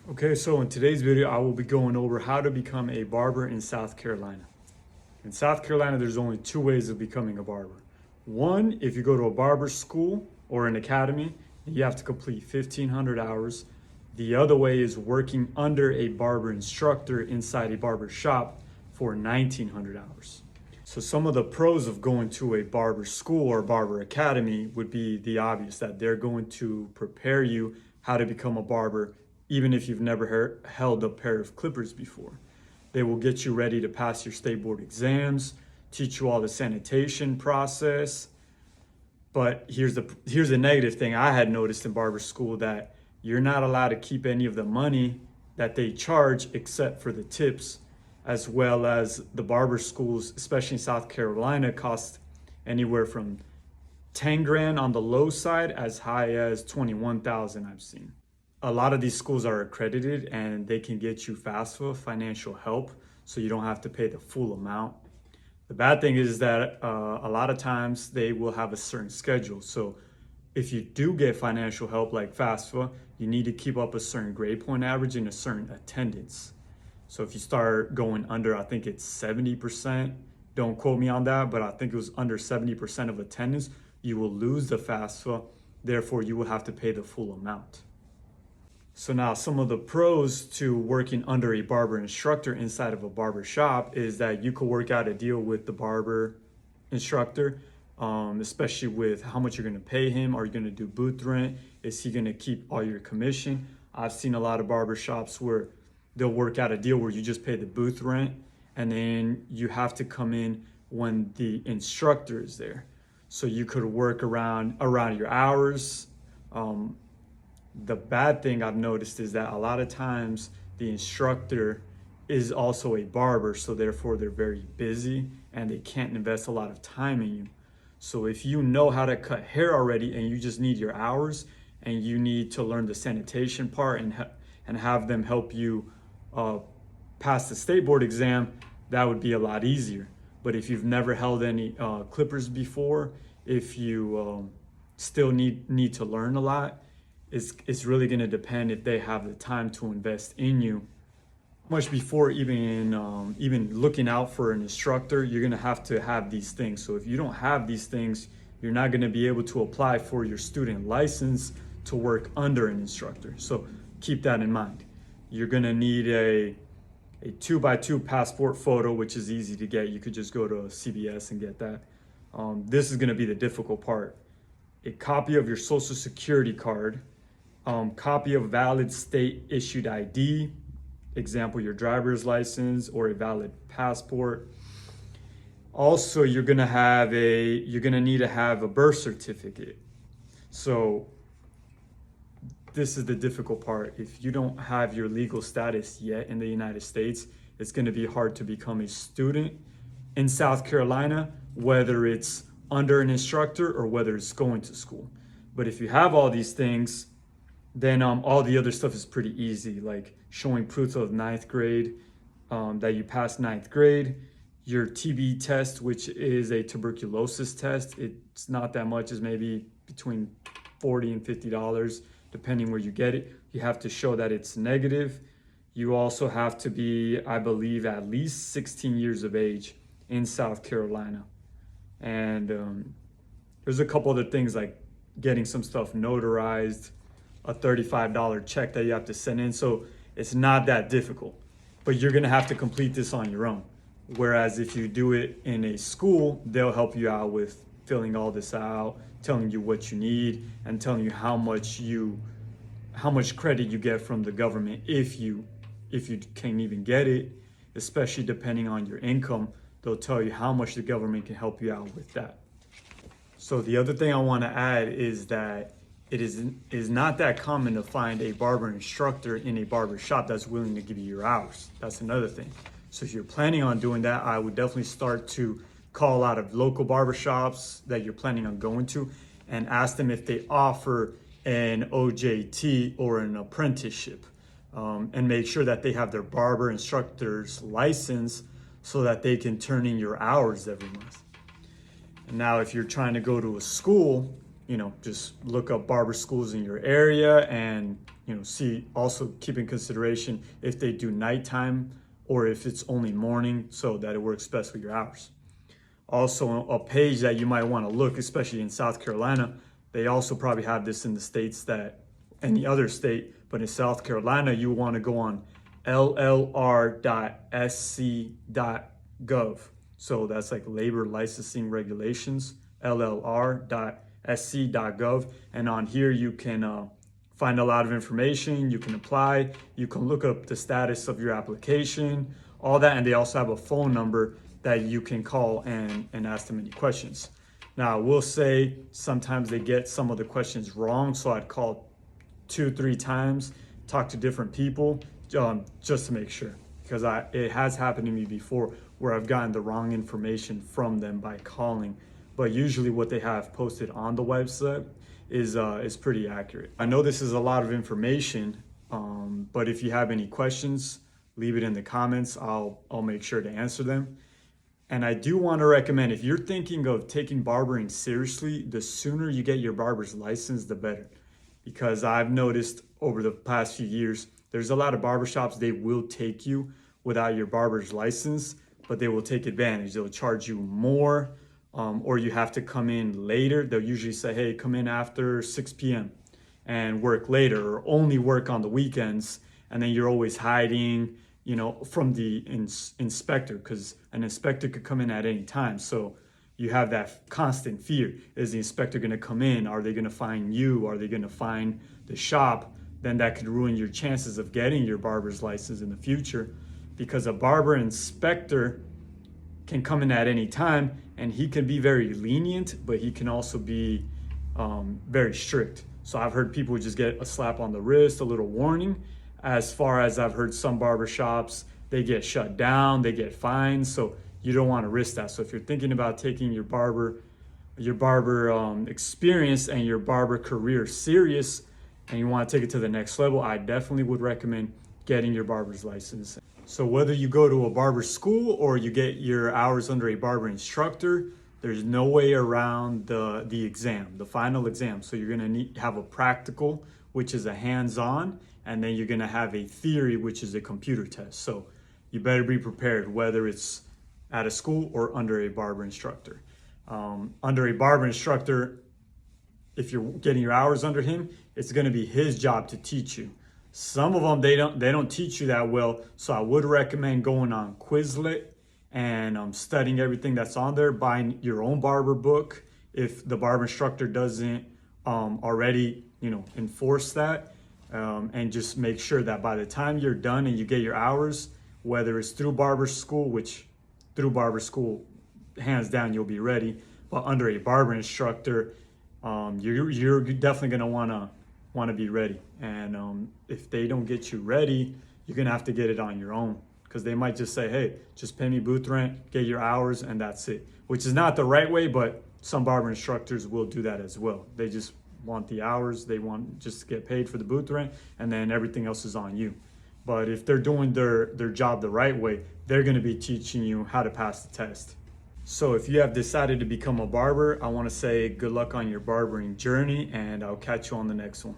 Okay, so in today's video, I will be going over how to become a barber in South Carolina. In South Carolina, there's only two ways of becoming a barber. One, if you go to a barber school or an academy, you have to complete 1,500 hours. The other way is working under a barber instructor inside a barber shop for 1,900 hours. So some of the pros of going to a barber school or barber academy would be the obvious, that they're going to prepare you how to become a barber even if you've never held a pair of clippers before. They will get you ready to pass your state board exams, teach you all the sanitation process. But here's the negative thing I had noticed in barber school, that you're not allowed to keep any of the money that they charge except for the tips, as well as the barber schools, especially in South Carolina, cost anywhere from 10 grand on the low side as high as 21,000 I've seen. A lot of these schools are accredited and they can get you FAFSA, financial help, so you don't have to pay the full amount. The bad thing is that a lot of times they will have a certain schedule. So if you do get financial help like FAFSA, you need to keep up a certain grade point average and a certain attendance. So if you start going under, I think it's 70%, don't quote me on that, but I think it was under 70% of attendance, you will lose the FAFSA, therefore you will have to pay the full amount. So now some of the pros to working under a barber instructor inside of a barber shop is that you could work out a deal with the barber instructor, especially with how much you're going to pay him. Are you going to do booth rent? Is he going to keep all your commission? I've seen a lot of barber shops where they'll work out a deal where you just pay the booth rent and then you have to come in when the instructor is there. So you could work around your hours. The bad thing I've noticed is that a lot of times the instructor is also a barber, so therefore they're very busy and they can't invest a lot of time in you. So if you know how to cut hair already and you just need your hours and you need to learn the sanitation part and have them help you pass the state board exam, that would be a lot easier. But if you've never held any clippers before, if you still need to learn a lot, it's really going to depend if they have the time to invest in you. Much before even looking out for an instructor, you're going to have these things. So if you don't have these things, you're not going to be able to apply for your student license to work under an instructor. So keep that in mind. You're going to need a 2x2 passport photo, which is easy to get. You could just go to CVS and get that. This is going to be the difficult part. A copy of your social security card, copy of valid state issued ID, example, your driver's license or a valid passport. Also, you're gonna need to have a birth certificate. So this is the difficult part. If you don't have your legal status yet in the United States, it's gonna be hard to become a student in South Carolina, whether it's under an instructor or whether it's going to school. But if you have all these things, then all the other stuff is pretty easy, like showing proof of ninth grade, that you passed ninth grade, your TB test, which is a tuberculosis test. It's not that much, it's maybe between $40 and $50, depending where you get it. You have to show that it's negative. You also have to be, I believe, at least 16 years of age in South Carolina. And there's a couple other things like getting some stuff notarized, a $35 check that you have to send in. So it's not that difficult, but you're gonna have to complete this on your own. Whereas if you do it in a school, they'll help you out with filling all this out, telling you what you need, and telling you how much credit you get from the government if you can even get it, especially depending on your income. They'll tell you how much the government can help you out with that. So the other thing I want to add is that it is not that common to find a barber instructor in a barber shop that's willing to give you your hours. That's another thing. So if you're planning on doing that, I would definitely start to call out of local barber shops that you're planning on going to and ask them if they offer an OJT or an apprenticeship, and make sure that they have their barber instructor's license so that they can turn in your hours every month. And now if you're trying to go to a school, just look up barber schools in your area and, see, also keep in consideration if they do nighttime or if it's only morning so that it works best with your hours. Also, a page that you might want to look, especially in South Carolina, they also probably have this in the states that any other state, but in South Carolina, you want to go on llr.sc.gov. So that's like labor licensing regulations, llr.sc.gov. And on here, you can find a lot of information. You can apply, you can look up the status of your application, all that. And they also have a phone number that you can call and ask them any questions. Now, I will say sometimes they get some of the questions wrong. So I'd call 2-3 times, talk to different people just to make sure, because it has happened to me before where I've gotten the wrong information from them by calling. But usually what they have posted on the website is pretty accurate. I know this is a lot of information, but if you have any questions, leave it in the comments. I'll make sure to answer them. And I do want to recommend, if you're thinking of taking barbering seriously, the sooner you get your barber's license, the better. Because I've noticed over the past few years, there's a lot of barbershops, they will take you without your barber's license, but they will take advantage. They'll charge you more, or you have to come in later. They'll usually say, hey, come in after 6 p.m. and work later, or only work on the weekends. And then you're always hiding, from the inspector, because an inspector could come in at any time. So you have that constant fear. Is the inspector going to come in? Are they going to find you? Are they going to find the shop? Then that could ruin your chances of getting your barber's license in the future, because a barber inspector can come in at any time and he can be very lenient, but he can also be very strict. So I've heard people just get a slap on the wrist, a little warning. As far as I've heard some barbershops, they get shut down, they get fined. So you don't want to risk that. So if you're thinking about taking your barber experience and your barber career serious, and you want to take it to the next level, I definitely would recommend getting your barber's license. So whether you go to a barber school or you get your hours under a barber instructor, there's no way around the exam, the final exam. So you're going to have a practical, which is a hands-on, and then you're going to have a theory, which is a computer test. So you better be prepared, whether it's at a school or under a barber instructor. Under a barber instructor, if you're getting your hours under him, it's going to be his job to teach you. Some of them, they don't teach you that well. So I would recommend going on Quizlet and studying everything that's on there, buying your own barber book if the barber instructor doesn't already, enforce that. And just make sure that by the time you're done and you get your hours, whether it's through barber school, which through barber school, hands down, you'll be ready. But under a barber instructor, you're definitely going to want to be ready. And if they don't get you ready, you're going to have to get it on your own, because they might just say, hey, just pay me booth rent, get your hours, and that's it, which is not the right way, but some barber instructors will do that as well. They just want the hours, they want just to get paid for the booth rent, and then everything else is on you. But if they're doing their job the right way, they're going to be teaching you how to pass the test. So if you have decided to become a barber, I want to say good luck on your barbering journey, and I'll catch you on the next one.